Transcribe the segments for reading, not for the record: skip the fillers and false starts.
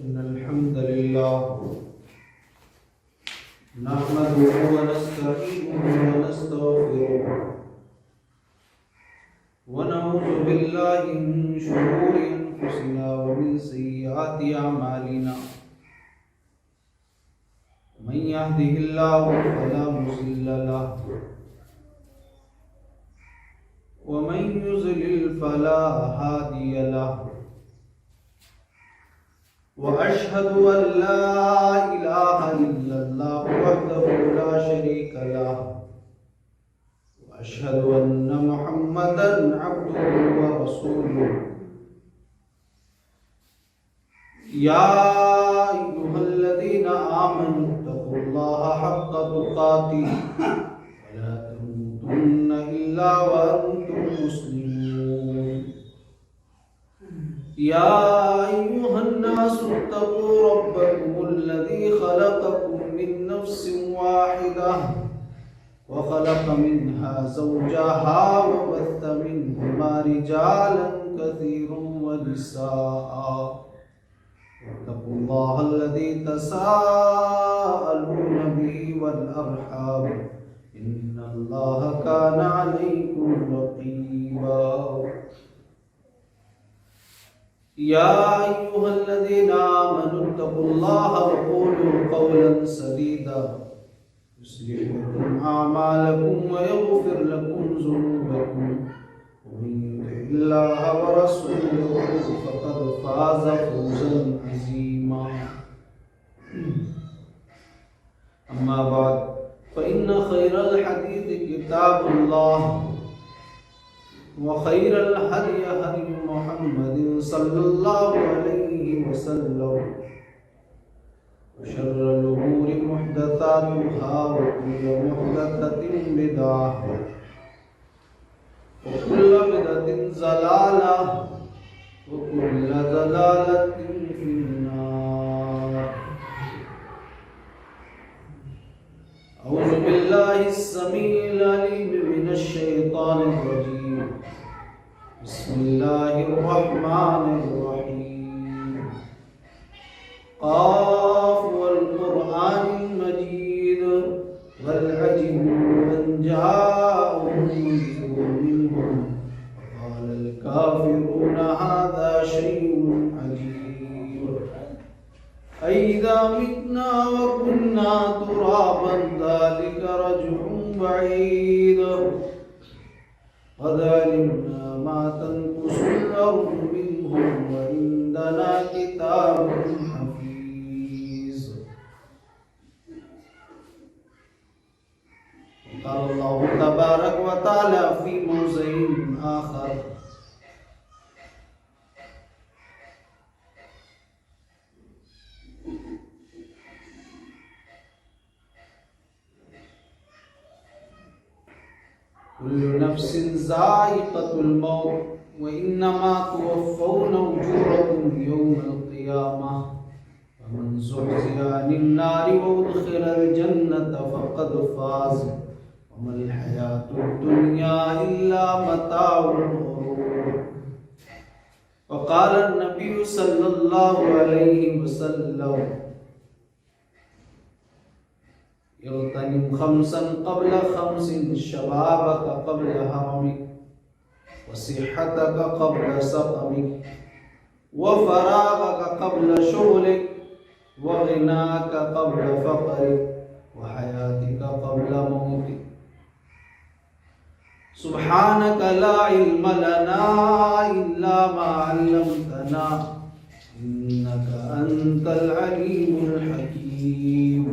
إن الحمد لله نحمده ونستعينه ونستغفره ونعوذ بالله من شرور أنفسنا ومن سيئات أعمالنا من يهده الله فلا مضل له ومن يضلل فلا هادي له وأشهد أن لا إله إلا الله وحده لا شريك له وأشهد أن محمدا عبده ورسوله يا أيها الذين آمنوا اتقوا الله حق تقاته ولا تموتن إلا وأنتم مسلمون يا أيها الناس اتقوا ربكم الذي خلقكم من نفس واحدة وخلق منها زوجها وبث منهما رجالا كثيرا ونساء واتقوا الله الذي تساءلون به والأرحام إن الله كان عليكم رقيبا يا أيها الذين آمنوا اتقوا الله وقولوا قولا سديدا يصلح لكم أعمالكم ويغفر لكم ذنوبكم ومن يطع الله ورسوله فقد فاز فوزا عظيما أما بعد فإن خير الحديث كتاب الله وخير الهدي هدي محمد صلى الله عليه وسلم وشر الأمور محدثاتها وكل محدثة بدعة وكل بدعة ضلالة وكل ضلالة في النار. أعوذ بالله السميع العليم من الشيطان الرجيم. بسم الله الرحمن الرحيم. قاف والقرآن المجيد والعجب أن جاءهم منذر منهم وقال الكافرون هذا شيء عجيب أئذا متنا وكنا ترابا ذلك رجع بعيد قد علمنا ما تنقص الأرض منهم وعندنا كتاب حفيظ. قال الله تبارك وتعالى في موضع آخر كل نفس ذائقة الموت وإنما توفون أجوركم يوم القيامة فمن زحزح عن النار وأدخل الجنة فقد فاز وما الحياة الدنيا إلا متاع الغرور. وقال النبي صلى الله عليه وسلم اغتنم خمسا قبل خمس شبابك قبل هرمك وصحتك قبل سقمك وفراغك قبل شغلك وغناك قبل فقرك وحياتك قبل موتك. سبحانك لا علم لنا إلا ما علمتنا إنك أنت العليم الحكيم.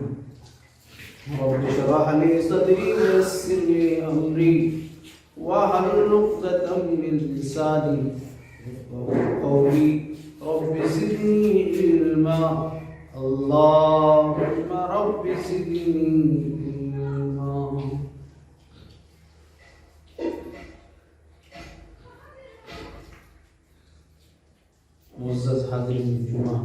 رب اشرح لي صدري ويسر لي أمري واحلل عقدة من لساني يفقهوا قولي رب زدني علما اللهم رب زدني علما. معزز حاضرین جمعہ،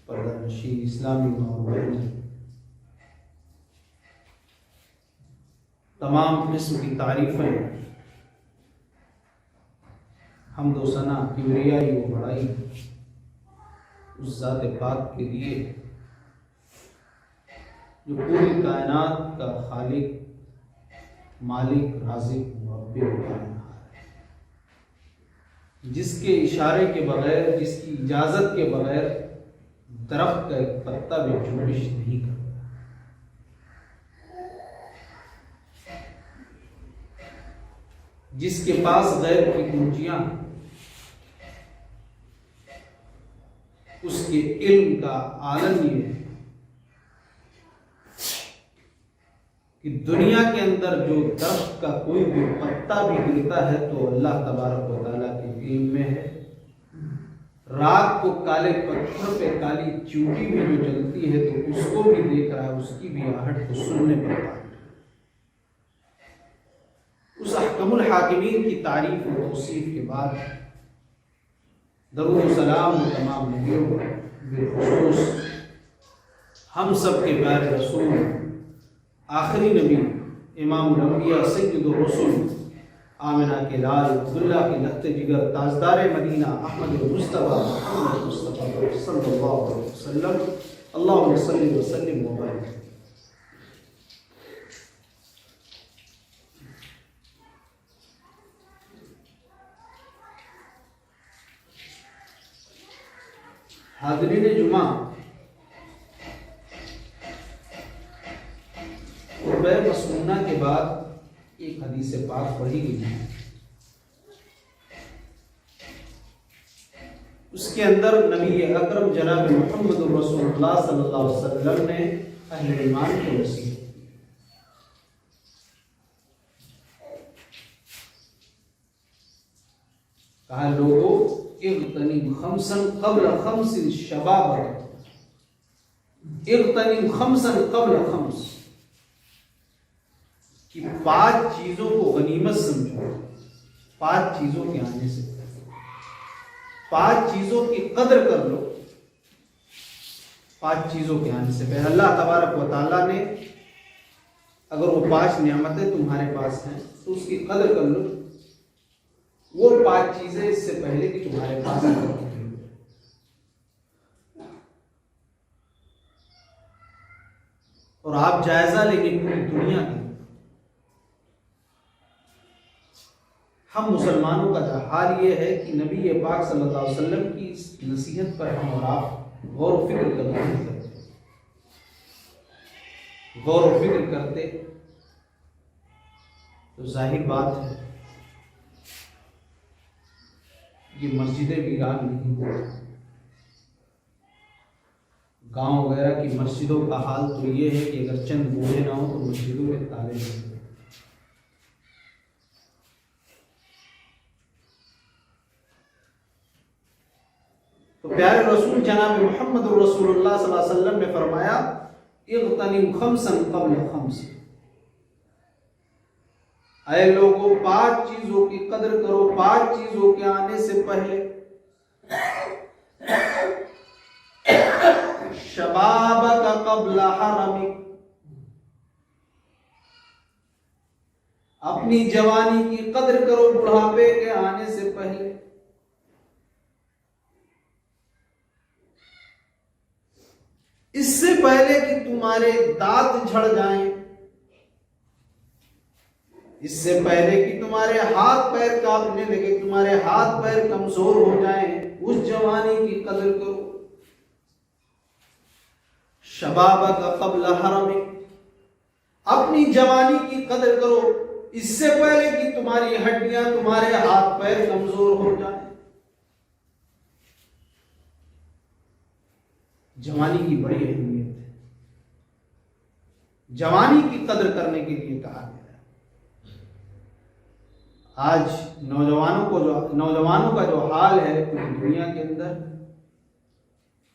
پردہ نشین اسلامی ماں و بہنیں، تمام قسم کی تعریفیں حمد و ثنا کبریائی و بڑائی اس ذات پاک کے لیے جو پوری کائنات کا خالق، مالک، رازق، مربی و پالنہار ہے، جس کے اشارے کے بغیر، جس کی اجازت کے بغیر درخت کا ایک پتا بھی جنبش نہیں کرتا، جس کے پاس غیب کی کنجیاں، اس کے علم کا عالم یہ ہے کہ دنیا کے اندر جو درخت کا کوئی بھی پتا بھی گرتا ہے تو اللہ تبارک و تعالیٰ کے علم میں ہے۔ رات کو کالے پتھر پہ کالی چیونٹی بھی جو جلتی ہے تو اس کو بھی دیکھ رہا ہے، اس کی بھی آہٹ کو سننے پر پا رہا ہے۔ اس احکم الحاکمین کی تعریف و توصیف کے بعد درود و سلام تمام نبیوں بالخصوص ہم سب کے پیارے رسول، آخری نبی، امام الانبیاء، سید الرسل، آمنہ کے لال، عبداللہ کے لخت جگر، تاجدار مدینہ، احمد مصطفیٰ محمد مصطفیٰ صلی اللہ علیہ وسلم، اللہم صلی وسلم وبارک۔ حاضرین جمعہ، قربہ مسنونہ کے بعد ایک حدیث پاک پڑھی گئی ہے، اس کے اندر نبی اکرم جناب محمد رسول اللہ صلی اللہ علیہ وسلم نے اہل ایمان کو نصیحت کی۔ کہا لوگوں اغتنم خمسا قبل خمس شبابک، اغتنم خمسا قبل خمس، کہ 5 چیزوں کو غنیمت سمجھو، 5 چیزوں کے آنے سے، 5 چیزوں کی قدر کر لو، 5 چیزوں کے آنے سے پہلے۔ اللہ تبارک و تعالیٰ نے اگر وہ 5 نعمتیں تمہارے پاس ہیں تو اس کی قدر کر لو، وہ 5 چیزیں اس سے پہلے کہ تمہارے پاس ہیں۔ اور آپ جائزہ لیں گے پوری دنیا کی، ہم مسلمانوں کا حال یہ ہے کہ نبی پاک صلی اللہ علیہ وسلم کی اس نصیحت پر ہم اور آپ غور و فکر کرنا نہیں کرتے۔ غور و فکر کرتے تو ظاہر بات ہے یہ مسجدیں ویران نہیں ہوتی۔ گاؤں وغیرہ کی مسجدوں کا حال تو یہ ہے کہ اگر چند بوڑھے نہ ہوں تو مسجدوں میں تالے نہیں ہوتے۔ تو پیارے رسول جناب محمد رسول اللہ صلی اللہ علیہ وسلم نے فرمایا اغتنم خمسا قبل خمس، اے لوگوں 5 چیزوں کی قدر کرو، 5 چیزوں کے آنے سے پہلے۔ شبابک قبل حرمک، اپنی جوانی کی قدر کرو بڑھاپے کے آنے سے پہلے۔ اس سے پہلے کہ تمہارے دانت جھڑ جائیں، اس سے پہلے کہ تمہارے ہاتھ پیر کانپنے لگے، تمہارے ہاتھ پیر کمزور ہو جائیں، اس جوانی کی قدر کرو۔ شبابک قبل حرمک، اپنی جوانی کی قدر کرو اس سے پہلے کہ تمہاری ہڈیاں، تمہارے ہاتھ پیر کمزور ہو جائیں۔ جوانی کی بڑی اہمیت ہے، جوانی کی قدر کرنے کے لیے کہا گیا ہے۔ آج نوجوانوں کا جو حال ہے پوری دنیا کے اندر،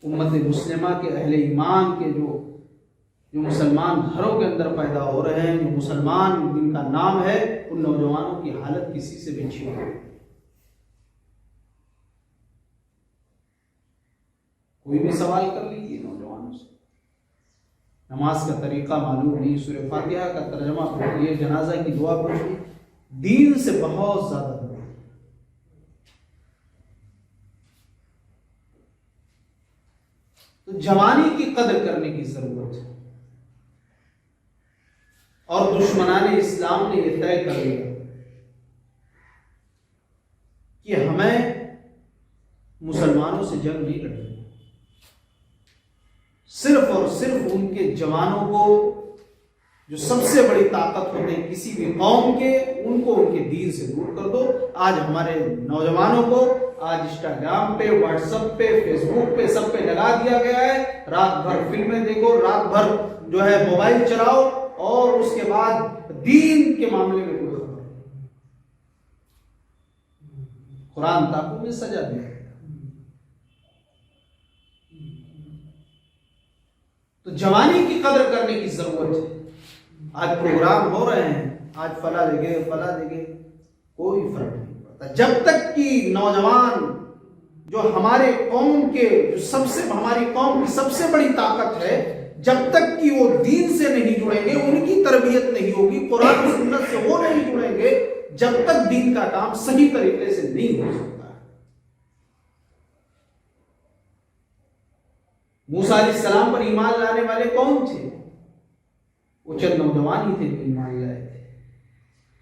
امت مسلمہ کے اہل ایمان کے جو مسلمان گھروں کے اندر پیدا ہو رہے ہیں، جو مسلمان جن کا نام ہے، ان نوجوانوں کی حالت کسی سے بھی چھین ہے۔ کوئی بھی سوال کر لیجیے نوجوانوں سے، نماز کا طریقہ معلوم نہیں، سورہ فاتحہ کا ترجمہ پڑھیے، جنازہ کی دعا پڑھیے، دین سے بہت زیادہ دور۔ تو جوانی کی قدر کرنے کی ضرورت ہے، اور دشمنان اسلام نے یہ طے کر لیا کہ ہمیں مسلمانوں سے جنگ نہیں لڑنی، صرف اور صرف ان کے جوانوں کو جو سب سے بڑی طاقت ہوتے ہیں کسی بھی قوم کے، ان کو ان کے دین سے دور کر دو۔ آج ہمارے نوجوانوں کو آج انسٹاگرام پہ، واٹس ایپ پہ، فیس بک پہ، سب پہ لگا دیا گیا ہے، رات بھر فلمیں دیکھو، رات بھر جو ہے موبائل چلاؤ، اور اس کے بعد دین کے معاملے میں کوئی خبر نہیں۔ قرآن تاکوں میں سجا دیا۔ تو جوانی کی قدر کرنے کی ضرورت ہے۔ آج پروگرام ہو رہے ہیں، آج فلاں جگہ کوئی فرق نہیں پڑتا جب تک کہ نوجوان جو ہمارے قوم کے ہماری قوم کی سب سے بڑی طاقت ہے، جب تک کہ وہ دین سے نہیں جڑیں گے، ان کی تربیت نہیں ہوگی، قرآن و سنت سے وہ نہیں جڑیں گے، جب تک دین کا کام صحیح طریقے سے نہیں ہو سکتا۔ موسیٰ علیہ السلام پر ایمان لانے والے کون تھے؟ وہ چند نوجوان ہی تھے جو ایمان لائے تھے۔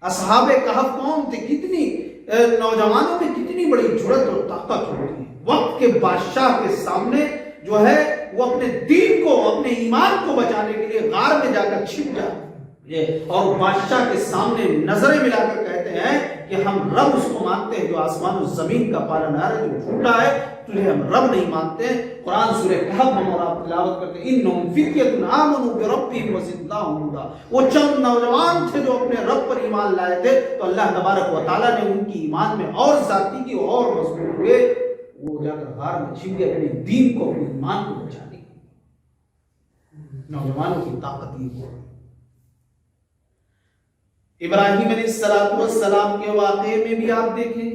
اصحاب کہف کون تھے؟ کتنی نوجوانوں میں کتنی بڑی جرأت اور طاقت ہوتی ہے، وقت کے بادشاہ کے سامنے جو ہے وہ اپنے دین کو، اپنے ایمان کو بچانے کے لیے غار میں جا کر چھپ جاتے ہیں، اور بادشاہ کے سامنے نظریں ملا کر کہتے ہیں کہ ہم رب اس کو مانتے ہیں جو آسمان و زمین کا پالنہار ہے، جو جھوٹا ہے تجھے ہم رب نہیں مانتے۔ قرآن سورہ کہف ہم اور آپ تلاوت کرتے ہیں، انہم فتیۃ آمنوا بربہم وزدناہم ہدی۔ وہ چند نوجوان تھے جو اپنے رب پر ایمان لائے تھے، تو اللہ تبارک و تعالیٰ نے ان کی ایمان میں اور زیادتی کی، اور مضبوط ہوئے۔ وہ جا کر غار میں چھپ گئے اپنے دین کو، اپنے ایمان کو بچانے کے لیے۔ نوجوانوں کی طاقت یہ ہو۔ ابراہیم علیہ السلام کے واقعے میں بھی آپ دیکھیں،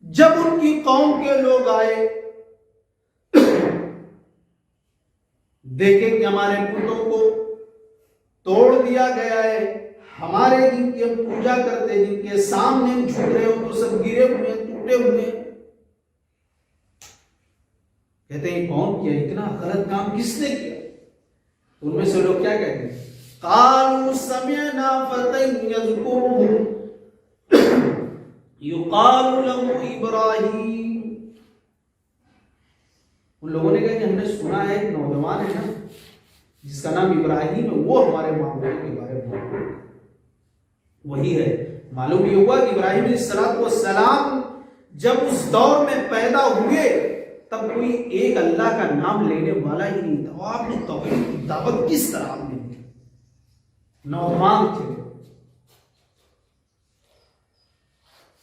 جب ان کی قوم کے لوگ آئے، دیکھیں کہ ہمارے بتوں کو توڑ دیا گیا ہے، ہمارے جن کی ہم پوجا کرتے ہیں، جن کے سامنے ہم جھک رہے ہو، تو سب گرے ہوئے، ٹوٹے ہوئے۔ کہتے ہیں کون کیا اتنا غلط کام، کس نے کیا؟ ان میں سے لوگ کیا کہتے ہیں؟ قالوا سمعنا فتى يذكرهم يقال له ابراہیم۔ ان لوگوں نے کہا کہ ہم نے سنا ہے ایک نوجوان ہے نا جس کا نام ابراہیم ہے، وہ ہمارے معاملے کے بارے میں وہی ہے۔ معلوم یہ ہوا کہ ابراہیم علیہ السلام جب اس دور میں پیدا ہوئے تب کوئی ایک اللہ کا نام لینے والا ہی نہیں تھا، اور آپ نے توحید کی دعوت کس طرح آپ نے دی؟ نوجوان تھے۔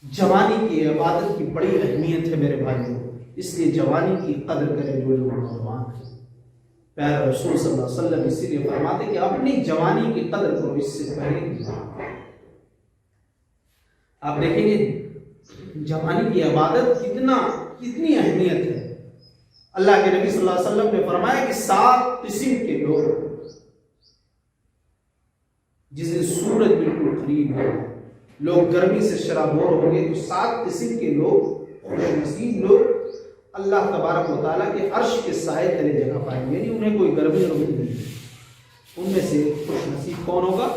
جوانی کی عبادت کی بڑی اہمیت ہے میرے بھائیوں، اس لیے جوانی کی قدر کریں جو لوگ نوجوان ہیں۔ پیارے رسول صلی اللہ علیہ وسلم اسی لیے فرماتے کہ اپنی جوانی کی قدر کرو اس سے پہلے کی۔ آپ دیکھیں گے جوانی کی عبادت کتنی اہمیت ہے۔ اللہ کے نبی صلی اللہ علیہ وسلم نے فرمایا کہ 7 قسم کے لوگ، جس دن سورج بالکل قریب ہے، لوگ گرمی سے شرابور ہوں گے، تو 7 قسم کے لوگ، خوش نصیب لوگ، اللہ تبارک و تعالیٰ کے عرش کے سائے تلے جگہ پائیں گے، یعنی انہیں کوئی گرمی نہیں۔ ان میں سے خوش نصیب کون ہوگا؟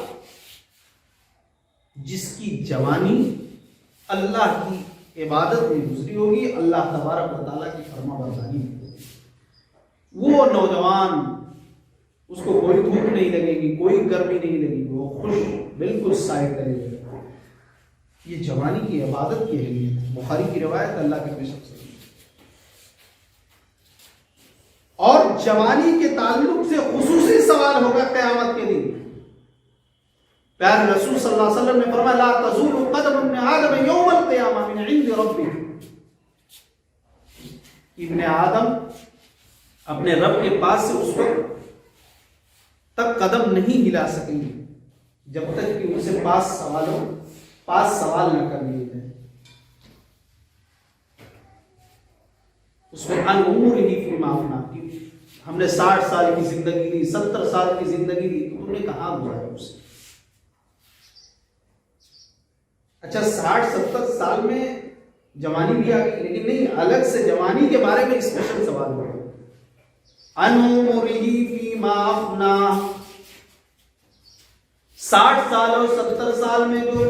جس کی جوانی اللہ کی عبادت میں گزری ہوگی، اللہ تبارک و تعالیٰ کی فرما برداری میں۔ وہ نوجوان، اس کو کوئی دھوپ نہیں لگے گی، کوئی گرمی نہیں لگے گی، وہ خوش بالکل سائے کرے گا۔ یہ جوانی کی عبادت کی اہمیت ہے۔ بخاری کی روایت اللہ کے نبی صلی اللہ علیہ وسلم۔ اور جوانی کے تعلق سے خصوصی سوال ہوگا قیامت کے دن۔ پیارے رسول صلی اللہ علیہ وسلم نے فرمایا لا تزول قدم ابن آدم یوم القیامہ من عند ربہ۔ ابن آدم اپنے رب کے پاس سے اس وقت تک قدم نہیں ہلا سکیں گے جب تک کہ ان سے 5 سوال نہ کر لیے جائیں۔ اس میں ان امور ہی فی معافنا، ہم نے 60 سال کی زندگی دی، 70 سال کی زندگی دی، تو تم نے کہاں گزارا اسے؟ اچھا 60-70 سال میں جوانی بھی آ گئی، لیکن نہیں، الگ سے جوانی کے بارے میں اسپیشل سوال ہو ان عمرہ فیما افنا، 60 سال اور 70 سال میں جو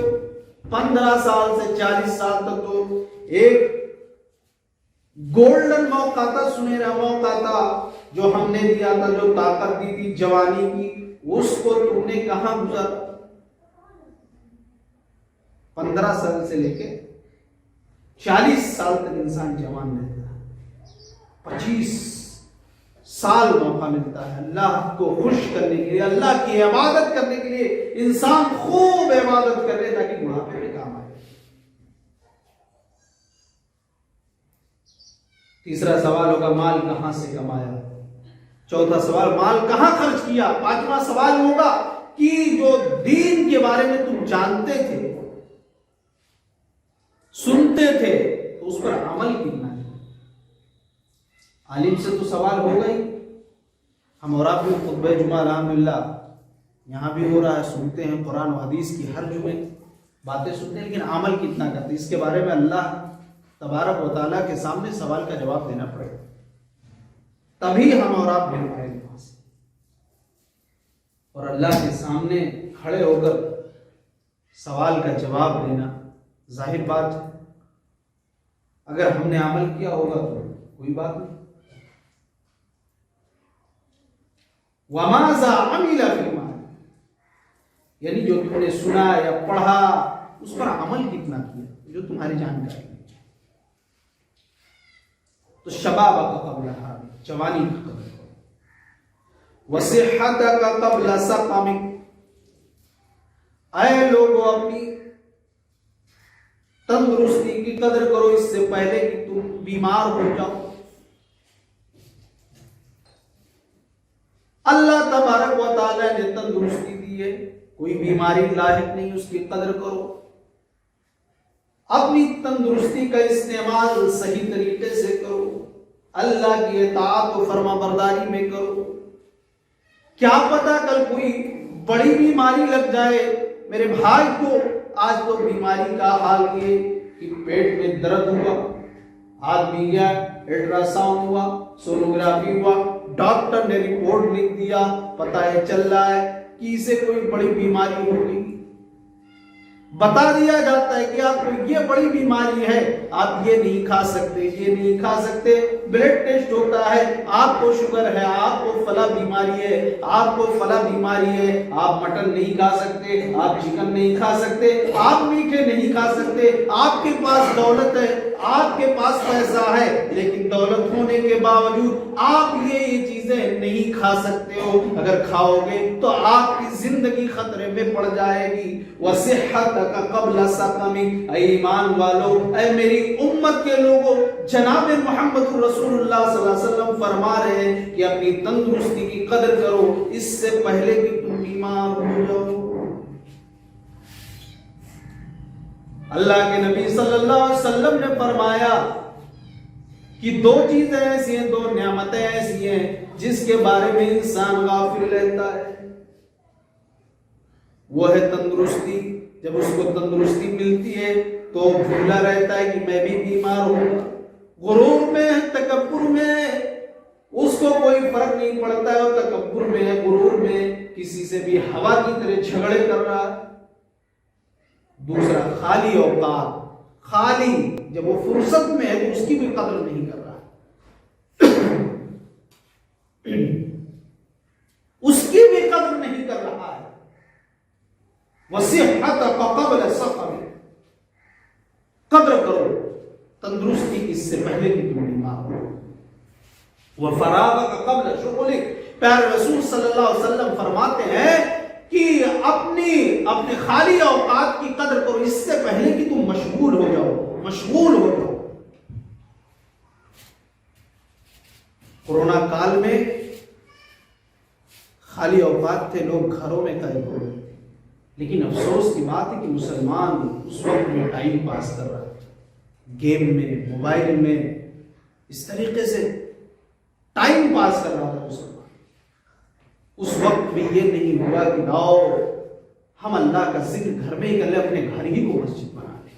15 سال سے 40 سال تک تو ایک گولڈن موقع تھا، سنہرا موقع تھا جو ہم نے دیا تھا، جو طاقت دی تھی جوانی کی، اس کو تم نے کہاں گزارا؟ 15 سال سے لے کے 40 سال تک انسان جوان رہتا ہے، 25 سال موقع ملتا ہے اللہ کو خوش کرنے کے لیے، اللہ کی عبادت کرنے کے لیے، انسان خوب عبادت کر لے تاکہ بڑھاپے میں کام آئے۔ تیسرا سوال ہوگا مال کہاں سے کمایا، چوتھا سوال مال کہاں خرچ کیا، پانچواں سوال ہوگا کہ جو دین کے بارے میں تم جانتے تھے، سنتے تھے، تو اس پر عمل کتنا ہے؟ عالم سے تو سوال ہوگا ہی، ہم اور آپ بھی خطبہ جمعہ الحمدللہ یہاں بھی ہو رہا ہے، سنتے ہیں قرآن و حدیث کی ہر جمعے باتیں سنتے ہیں، لیکن عمل کتنا کرتے ہیں، اس کے بارے میں اللہ تبارک و تعالیٰ کے سامنے سوال کا جواب دینا پڑے گا، تبھی ہم اور آپ مل پائیں گے وہاں سے، اور اللہ کے سامنے کھڑے ہو کر سوال کا جواب دینا ظاہر بات ہے، اگر ہم نے عمل کیا ہوگا تو کوئی بات نہیں۔ وَمَاذَا عَمِلَ فِيمَا، یعنی جو تم نے سنا یا پڑھا اس پر عمل کتنا کیا، جو تمہاری جانکاری ہے۔ تو شبابک قبل حرام، جوانی کا قدر کرو، وصحتک قبل سقمک، اے لوگوں اپنی تندرستی کی قدر کرو اس سے پہلے کہ تم بیمار ہو جاؤ۔ اللہ تبارک و تعالی نے تندرستی دی ہے، کوئی بیماری لاحق نہیں، اس کی قدر کرو، اپنی تندرستی کا استعمال صحیح طریقے سے کرو، اللہ کی اطاعت و فرما برداری میں کرو۔ کیا پتا کل کوئی بڑی بیماری لگ جائے، میرے بھائی کو آج تو بیماری کا حال یہ کہ پیٹ میں درد ہوا، آدمی گیا، الٹرا ساؤنڈ ہوا، سونوگرافی ہوا، ڈاکٹر نے رپورٹ لکھ دیا، پتہ ہے چل رہا ہے کہ اسے کوئی بڑی بیماری ہو گئی، بتا دیا جاتا ہے کہ آپ کو یہ بڑی بیماری ہے، آپ یہ نہیں کھا سکتے، یہ نہیں کھا سکتے، بلڈ ٹیسٹ ہوتا ہے، آپ کو شوگر ہے، آپ کو فلاں بیماری ہے، آپ کو فلاں بیماری ہے، آپ مٹن نہیں کھا سکتے، آپ چکن نہیں کھا سکتے، آپ میٹھے نہیں کھا سکتے، آپ کے پاس دولت ہے، آپ کے پاس پیسہ ہے، لیکن دولت ہونے کے باوجود آپ یہ چیزیں نہیں کھا سکتے ہو، اگر کھاؤ گے تو آپ کی زندگی خطرے میں پڑ جائے گی۔ وصحتک قبل سقمک، اے ایمان والو، اے میری امت کے لوگوں، جناب محمد رسول اللہ صلی اللہ علیہ وسلم فرما رہے ہیں کہ اپنی تندرستی کی قدر کرو اس سے پہلے کہ تم بیمار ہو جاؤ۔ اللہ کے نبی صلی اللہ علیہ وسلم نے فرمایا کہ دو چیزیں ایسی ہیں، دو نعمتیں ایسی ہیں جس کے بارے میں انسان غافل رہتا ہے، وہ ہے تندرستی۔ جب اس کو تندرستی ملتی ہے تو بھولا رہتا ہے کہ میں بھی بیمار ہوں، غرور میں، تکبر میں اس کو کوئی فرق نہیں پڑتا ہے، اور تکبر میں، غرور میں کسی سے بھی ہوا کی طرح جھگڑے کر رہا ہے۔ دوسرا خالی اوقات، خالی جب وہ فرصت میں ہے تو اس کی بھی قدر نہیں کر رہا، اس کی بھی قدر نہیں کر رہا ہے۔ وصحتک قبل سقمک، قدر کرو تندرستی اس سے پہلے کہ تم بیمار ہو۔ وفراغک قبل شغلک، پیارے رسول صلی اللہ علیہ وسلم فرماتے ہیں کہ اپنے خالی اوقات کی قدر کرو اس سے پہلے کہ تم مشغول ہو جاؤ۔ کورونا کال میں خالی اوقات تھے، لوگ گھروں میں قید ہو گئے، لیکن افسوس کی بات ہے کہ مسلمان اس وقت میں ٹائم پاس کر رہا ہے، گیم میں، موبائل میں، اس طریقے سے ٹائم پاس کر رہا تھا مسلمان۔ اس وقت میں یہ نہیں ہوا کہ لاؤ ہم اللہ کا ذکر گھر میں ہی کر لیں، اپنے گھر ہی کو مسجد بنا لیں،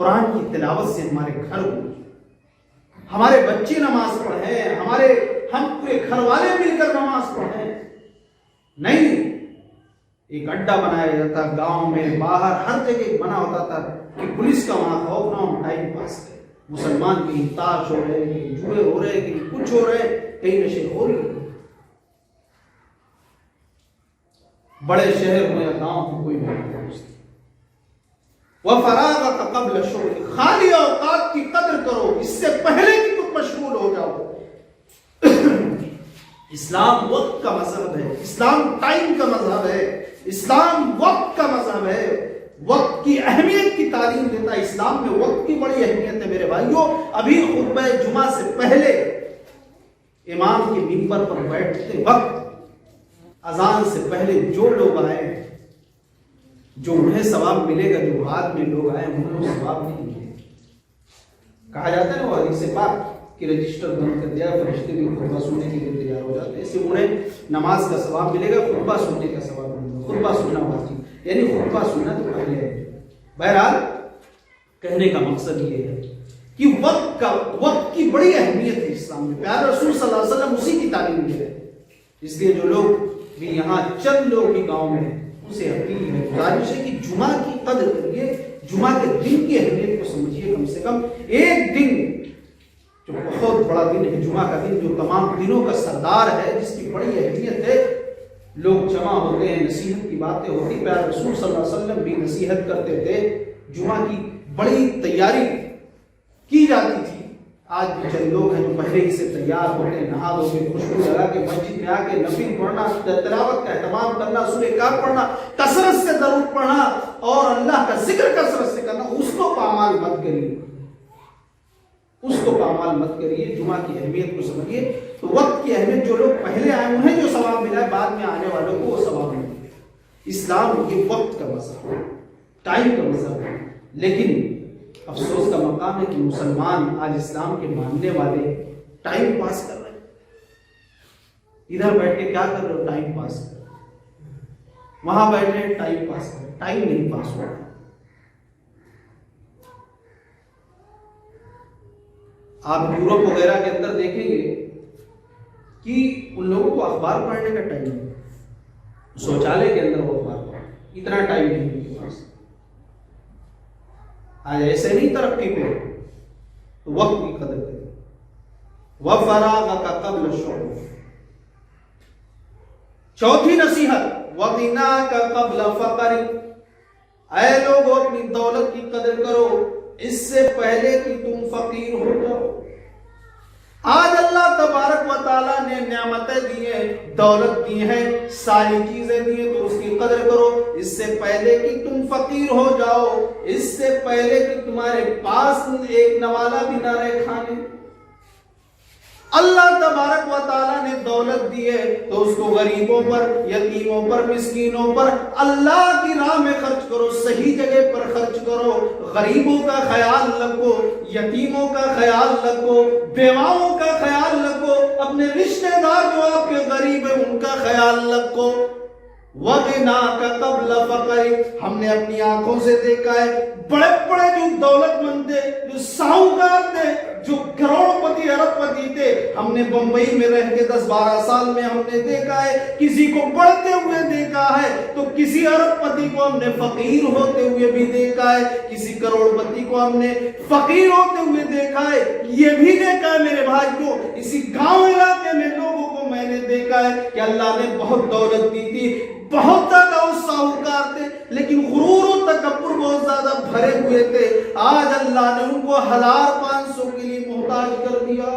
قرآن کی تلاوت سے ہمارے گھر گونجے، ہمارے بچے نماز پڑھیں، ہم پورے گھر والے مل کر نماز پڑھیں. نہیں، ایک اڈا بنایا جاتا گاؤں میں، باہر ہر جگہ بنا ہوتا تھا کہ پولیس کا وہاں خوف نہ ہو، ٹائم پاس کرے. مسلمان کہیں تاش ہو رہے، کہیں جوئے ہو رہے، کہیں کچھ ہو رہے، کہیں نشے ہو رہی. بڑے شہر میں یا گاؤں میں کوئی نہیں پہنچتی. وَفَرَاغَكَ قَبْلَ شُغْلِكَ، خالی اوقات کی قدر کرو اس سے پہلے کہ تم مشغول ہو جاؤ. اسلام وقت کا مذہب ہے، اسلام ٹائم کا مذہب ہے، اسلام وقت کا مذہب ہے. وقت کی اہمیت کی تعلیم دیتا ہے. اسلام میں وقت کی بڑی اہمیت ہے میرے بھائیوں. ابھی خطبہ جمعہ سے پہلے امام کے منبر پر بیٹھتے وقت اذان سے پہلے جو لوگ آئے ہیں، جو انہیں ثواب ملے گا، جو بعد میں لوگ آئے ہیں انہیں ثواب نہیں ملے گا. کہا جاتا ہے نا وہ حدیث پاک کہ رجسٹر بند کر دیا، فرشتے بھی خطبہ سننے کے لیے تیار ہو جاتے ہیں. اس سے انہیں نماز کا ثواب ملے گا، خطبہ سننے کا ثواب ملے گا. خطبہ سننا واجب، یعنی خطبہ سننا تو پہلے ہے. بہرحال کہنے کا مقصد یہ ہے کہ وقت کی بڑی اہمیت ہے اسلام میں. پیارے رسول صلی اللہ علیہ وسلم اسی کی تعلیم دے رہے ہیں. اس لیے جو لوگ بھی یہاں چند لوگ بھی گاؤں میں ان سے اپیل ہے، گزارش ہے کہ جمعہ کی قدر کریے، جمعہ کے دن کی اہمیت کو سمجھیے. کم سے کم ایک دن جو بہت بڑا دن ہے، جمعہ کا دن جو تمام دنوں کا سردار ہے، جس کی بڑی اہمیت ہے. لوگ جمع ہوتے ہیں، نصیحت کی باتیں ہوتی. پیارے رسول صلی اللہ علیہ وسلم بھی نصیحت کرتے تھے. جمعہ کی بڑی تیاری کی جاتی تھی. آج بھی چند لوگ ہیں جو پہلے ہی سے تیار ہوتے ہیں، نہا دھو کے خوشبو لگا کے مسجد میں آ کے نفل پڑھنا، تلاوت کا اہتمام کرنا، سورہ کہف پڑھنا، کثرت سے درود پڑھنا اور اللہ کا ذکر کثرت سے کرنا. اس کو پامال مت کریے، اس کو پامال مت کریے. جمعہ کی اہمیت کو سمجھیے. تو وقت کی اہمیت، جو لوگ پہلے آئے انہیں جو ثواب ملا ہے، بعد میں آنے والوں کو وہ ثواب نہیں ملے. اسلام یہ وقت کا مذہب ہے، ٹائم کا مذہب ہے. لیکن افسوس کا مقام ہے کہ مسلمان آج اسلام کے ماننے والے ٹائم پاس کر رہے ہیں. ادھر بیٹھ کے کیا کر رہے ہو؟ ٹائم پاس کر رہے ہیں. وہاں بیٹھ رہے ہیں، ٹائم پاس کر رہے ہیں. ٹائم نہیں پاس ہو رہا. آپ یورپ وغیرہ کے اندر دیکھیں گے کہ ان لوگوں کو اخبار پڑھنے کا ٹائم نہیں، شوچالے کے اندر وہ اخبار پڑھتے، اتنا ٹائم نہیں ان کے پاس. آج ایسے نہیں ترقی پہ، تو وقت کی قدر کریں. وَفَرَاغَكَ قَبْلَ شُغْلِكَ. چوتھی نصیحت، وَغِنَاكَ قَبْلَ فَقْرِكَ. اے لوگوں اپنی دولت کی قدر کرو اس سے پہلے کہ تم فقیر ہو جاؤ. آج اللہ تبارک و تعالیٰ نے نعمتیں دی ہیں، دولت دی ہے، ساری چیزیں دی ہیں، تو اس کی قدر کرو اس سے پہلے کہ تم فقیر ہو جاؤ، اس سے پہلے کہ تمہارے پاس ایک نوالا بھی نہ رہے کھانے. اللہ تبارک و تعالیٰ نے دولت دی ہے تو اس کو غریبوں پر، یتیموں پر، مسکینوں پر اللہ کی راہ میں خرچ کرو، صحیح جگہ پر خرچ کرو. غریبوں کا خیال رکھو، یتیموں کا خیال رکھو، بیواؤں کا خیال رکھو، اپنے رشتہ دار جو آپ کے غریب ہیں ان کا خیال رکھو. وَغِنَاكَ قَبْلَ فَقْرِكَ. ہم نے اپنی آنکھوں سے دیکھا ہے بڑے بڑے جو دولت مند تھے، جو ساہوکار تھے، جو کروڑ پتی ارب پتی تھے، ہم نے بمبئی میں رہ کے 10-12 سال میں ہم نے دیکھا ہے کسی کو بڑھتے ہوئے دیکھا ہے تو کسی ارب پتی کو ہم نے فقیر ہوتے ہوئے بھی دیکھا ہے، کسی کروڑ پتی کو ہم نے فقیر ہوتے ہوئے دیکھا ہے. یہ بھی دیکھا ہے میرے بھائیوں، اسی گاؤں علاقے میں لوگوں کو میں نے دیکھا ہے کہ اللہ نے بہت دولت دی تھی، بہت زیادہ ساہوکار تھے، لیکن غرور و تکبر بہت زیادہ بھرے ہوئے تھے. آج اللہ نے ان کو 1500 کے لیے محتاج کر دیا.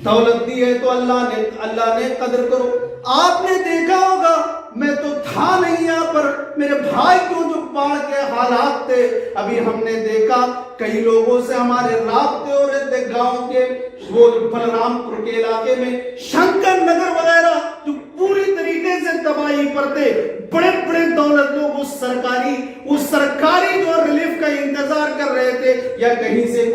دولت دی ہے تو اللہ نے قدر کرو. آپ نے دیکھا ہوگا، میں تو تھا نہیں یہاں پر، میرے بھائی کو جو باڑھ کے حالات تھے، ابھی ہم نے دیکھا کئی لوگوں سے ہمارے رابطے ہو رہے تھے گاؤں کے، وہ بلرام پور کے علاقے میں شنکر نگر وغیرہ جو پوری طریقے سے تباہی پر تھے. بڑے بڑے دولت لوگ اس سرکاری جو ریلیف کا انتظار کر رہے تھے، یا کہیں سے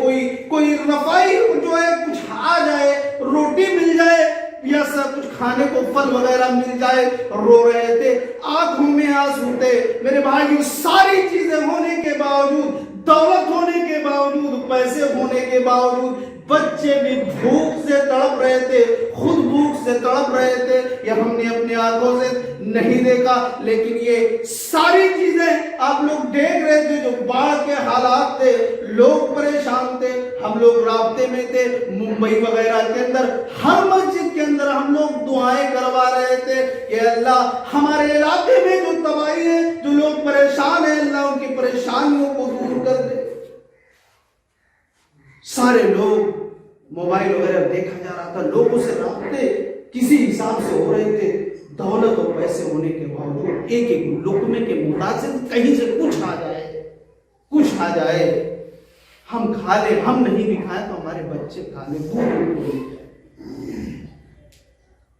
کوئی رفائی جو ہے کچھ آ جائے، روٹی مل جائے، یا سب کچھ کھانے کو پھل وغیرہ مل جائے رو رہے تھے، آنکھوں میں آنسو تھے۔ میرے بھائیو، ساری چیزیں ہونے کے باوجود، دولت ہونے کے باوجود، پیسے ہونے کے باوجود بچے بھی بھوک سے تڑپ رہے تھے، خود بھوک سے تڑپ رہے تھے۔ یہ ہم نے اپنی آنکھوں سے نہیں دیکھا، لیکن یہ ساری چیزیں آپ لوگ دیکھ رہے تھے۔ جو باڑھ کے حالات تھے، لوگ پریشان تھے، ہم لوگ رابطے میں تھے۔ ممبئی وغیرہ کے اندر ہر مسجد کے اندر ہم لوگ دعائیں کروا رہے تھے کہ اللہ ہمارے علاقے میں جو تباہی ہے، جو لوگ پریشان ہیں، اللہ ان کی پریشانیوں کو دور کر دے۔ سارے لوگ موبائل وغیرہ دیکھا جا رہا تھا، لوگوں سے رابطے کسی حساب سے ہو رہے تھے۔ دولت اور پیسے ہونے کے باوجود ایک ایک لقمے کے متاثر کہیں سے کچھ آ جائے، ہم کھا لیں، ہم نہیں بھی کھائیں تو ہمارے بچے کھا لیں،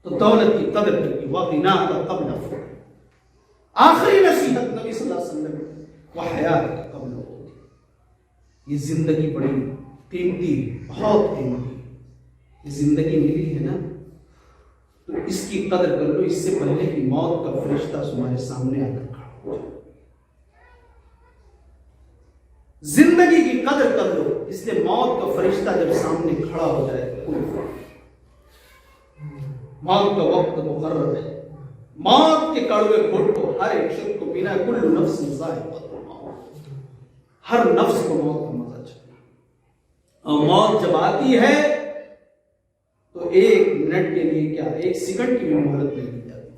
تو دولت کی قدر کر کے وقنا کا قبل فوق۔ آخری نصیحت نبی صلی اللہ علیہ وسلم وحیات کا قبل ہوتی۔ یہ زندگی بڑی قیمتی، بہت قیمتی یہ زندگی ملی ہے نا، تو اس کی قدر کر لو، اس سے پہلے کہ موت کا فرشتہ تمہارے سامنے آ کر کھڑا ہو جائے۔ زندگی کی قدر کر لو، اس لیے موت کا فرشتہ جب سامنے کھڑا ہو جائے تو کوئی فرق نہیں۔ موت کا وقت مقرر ہے، موت کے کڑوے گھونٹ کو ہر ایک شخص کو پینا ہے۔ کل نفس ذائقۃ الموت، ہر نفس کو موت کا مزہ چکھنا۔ اور موت جب آتی ہے تو ایک منٹ کے لیے کیا، ایک سیکنڈ کی بھی مہلت نہیں دی جاتی۔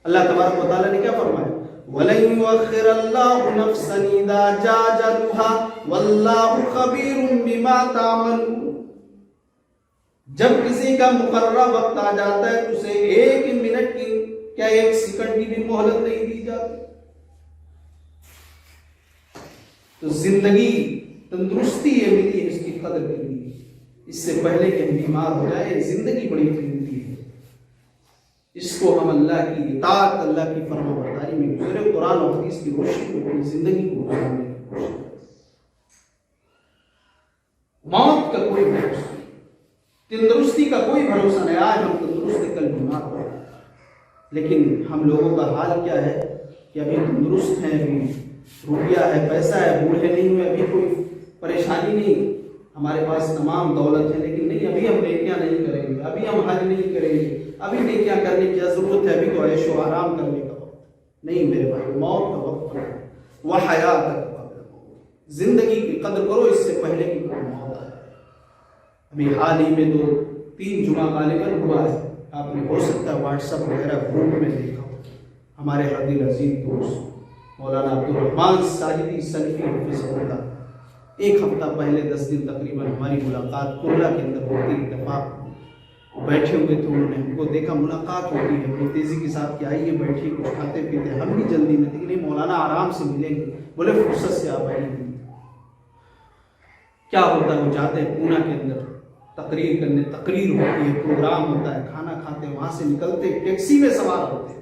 اللہ تبارک و تعالیٰ نے کیا فرمایا؟ وَلَن يُؤَخِّرَ اللَّهُ نَفْسًا إِذَا جَاءَ أَجَلُهَا وَاللَّهُ خَبِيرٌ بِمَا تَعْمَلُونَ۔ جب کسی کا مقررہ وقت آ جاتا ہے تو اسے ایک منٹ کی، کیا ایک سیکنڈ کی بھی مہلت نہیں دی جاتی۔ تو زندگی تندرستی یہ ملی ہے، اس کی قدر کرنی ہے، اس سے پہلے کہ ہم بیمار ہو جائے۔ زندگی بڑی قیمتی ہے، اس کو ہم اللہ کی اطاعت، اللہ کی فرما برداری میں گزرے، قرآن و حدیث کی روشنی میں اپنی زندگی کو گزارنے کی کوشش کریں۔ موت کا کوئی بھروسہ نہیں، تندرستی کا کوئی بھروسہ نہیں۔ آج ہم تندرست، کل بیمار ہو رہے ہیں، لیکن ہم لوگوں کا حال کیا ہے کہ ابھی تندرست ہیں، ابھی روپیہ ہے، پیسہ ہے، بوڑھے نہیں ہوئے، ابھی کوئی پریشانی نہیں، ہمارے پاس تمام دولت ہے، لیکن نہیں، ابھی ہم نیکیاں نہیں کریں گے، ابھی ہم حج نہیں کریں گے، ابھی نیکیاں کرنے کی ضرورت ہے، ابھی تو عیش و آرام کرنے کا وقت نہیں۔ میرے بھائی، موت کا وقت ہے، وہ حیات کا زندگی کی قدر کرو، اس سے پہلے کی کوئی موت آئے۔ ابھی حال ہی میں 2-3 جمعہ غالباً ہوا ہے، آپ نے ہو سکتا ہے واٹس ایپ وغیرہ گروپ میں دیکھا ہو، ہمارے دل عزیز دوست مولانا عبدالرحمان ساجدی سلفی حفظہ اللہ، ایک ہفتہ پہلے 10 دن تقریباً ہماری ملاقات کرلا کے اندر ہوتی، اتفاق بیٹھے ہوئے تھے، انہوں نے ہم کو دیکھا، ملاقات ہوتی ہے بڑی تیزی کے ساتھ کہ آئیے بیٹھیے، کچھ کھاتے پیتے، ہم بھی جلدی میں تھے، نہیں مولانا آرام سے ملیں گے، بولے فرصت سے آپ آئیے۔ کیا ہوتا ہے، وہ جاتے ہیں پونا کے اندر تقریر کرنے، تقریر ہوتی ہے، پروگرام ہوتا ہے، کھانا کھاتے ہیں، وہاں سے نکلتے ٹیکسی میں سوار ہوتے ہیں،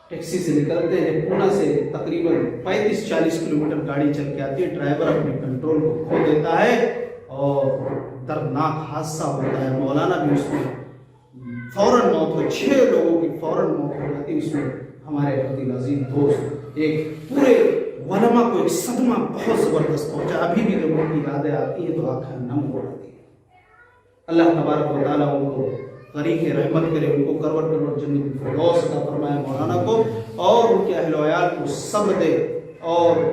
ٹیکسی سے نکلتے ہیں، پونا سے تقریباً 35-40 کلومیٹر گاڑی چل کے آتی ہے، ڈرائیور اپنے کنٹرول کو کھو دیتا ہے اور دردناک حادثہ ہوتا ہے۔ مولانا بھی اس میں فوراً موت ہو، 6 لوگوں کی فوراً موت ہو جاتی ہے۔ اس میں ہمارے عزیز عظیم دوست، ایک پورے علماء کو ایک صدمہ بہت زبردست پہنچا، ابھی بھی جب ان کی یادیں آتی ہیں تو آنکھیں نم ہو جاتی ہیں۔ اللہ تبارک و تعالیٰ ان کو غریق رحمت کرے، ان کو کرور جنت الفردوس عطا فرمائے مولانا کو، اور ان کے اہل و عیال کو صبر دے، اور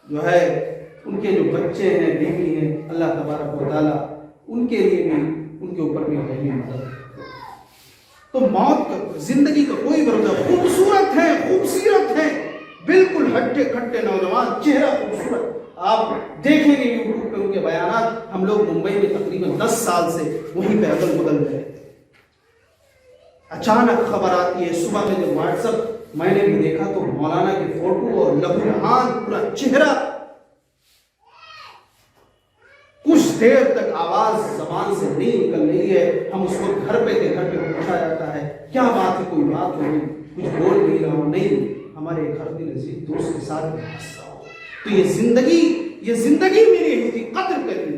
جو ہے ان کے جو بچے ہیں، بیوی ہیں، اللہ تبارک و تعالیٰ ان کے لیے بھی، ان کے اوپر بھی رحم مدد۔ تو موت کا، زندگی کا کوئی بھروسہ، خوبصورت ہے، خوبصورت ہے، بالکل ہٹے کھٹے نوجوان، چہرہ خوبصورت، آپ دیکھیں گے یوٹیوب پہ ان کے بیانات۔ ہم لوگ ممبئی میں تقریباً 10 سال سے وہیں پہ اگل بگل رہے تھے، اچانک خبر آتی ہے، صبح میں جب واٹس ایپ میں نے بھی دیکھا تو مولانا کی فوٹو اور لہو لہان پورا چہرہ، کچھ دیر تک آواز زبان سے نہیں نکل رہی ہے۔ ہم اس وقت گھر پہ تھے، گھر پہ پوچھا جاتا ہے کیا بات ہے، کوئی بات ہوگی، کچھ بول نہیں رہا ہوں، نہیں، ہمارے ایک ہر دل عزیز دوست کے ساتھ میں حصہ ہو۔ تو یہ زندگی میری ہے، قدر کریے،